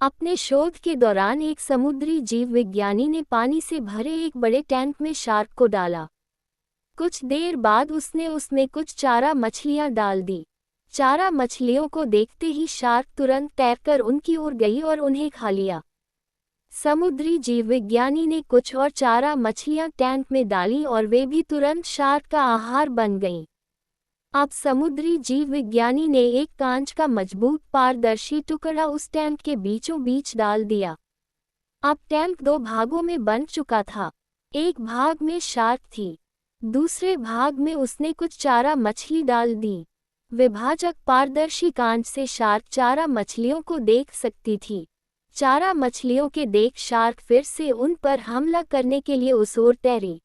अपने शोध के दौरान एक समुद्री जीव विज्ञानी ने पानी से भरे एक बड़े टैंक में शार्क को डाला। कुछ देर बाद उसने उसमें कुछ चारा मछलियां डाल दी। चारा मछलियों को देखते ही शार्क तुरंत तैरकर उनकी ओर गई और उन्हें खा लिया। समुद्री जीव विज्ञानी ने कुछ और चारा मछलियां टैंक में डाली और वे भी तुरंत शार्क का आहार बन गईं। अब समुद्री जीव विज्ञानी ने एक कांच का मजबूत पारदर्शी टुकड़ा उस टैंक के बीचों बीच डाल दिया। अब टैंक दो भागों में बन चुका था। एक भाग में शार्क थी, दूसरे भाग में उसने कुछ चारा मछली डाल दी। विभाजक पारदर्शी कांच से शार्क चारा मछलियों को देख सकती थी। चारा मछलियों के देख शार्क फिर से उन पर हमला करने के लिए उस ओर तैरी,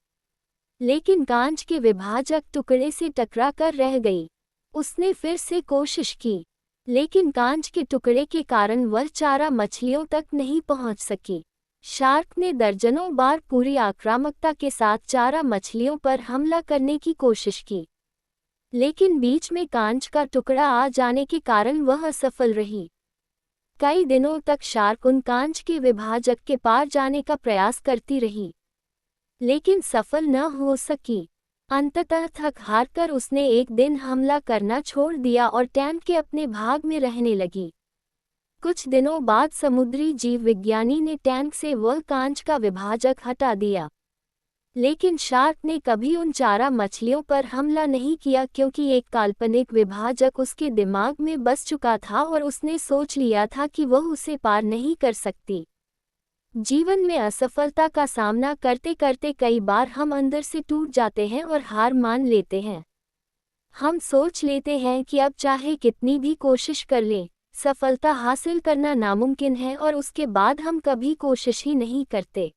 लेकिन कांच के विभाजक टुकड़े से टकरा कर रह गई। उसने फिर से कोशिश की, लेकिन कांच के टुकड़े के कारण वह चारा मछलियों तक नहीं पहुंच सकी। शार्क ने दर्जनों बार पूरी आक्रामकता के साथ चारा मछलियों पर हमला करने की कोशिश की, लेकिन बीच में कांच का टुकड़ा आ जाने के कारण वह असफल रही। कई दिनों तक शार्क उन कांच के विभाजक के पार जाने का प्रयास करती रही, लेकिन सफल न हो सकी। अंततः थक हारकर उसने एक दिन हमला करना छोड़ दिया और टैंक के अपने भाग में रहने लगी। कुछ दिनों बाद समुद्री जीव विज्ञानी ने टैंक से वह कांच का विभाजक हटा दिया, लेकिन शार्क ने कभी उन चारा मछलियों पर हमला नहीं किया क्योंकि एक काल्पनिक विभाजक उसके दिमाग में बस चुका था और उसने सोच लिया था कि वह उसे पार नहीं कर सकती। जीवन में असफलता का सामना करते करते कई बार हम अंदर से टूट जाते हैं और हार मान लेते हैं। हम सोच लेते हैं कि अब चाहे कितनी भी कोशिश कर लें, सफलता हासिल करना नामुमकिन है और उसके बाद हम कभी कोशिश ही नहीं करते।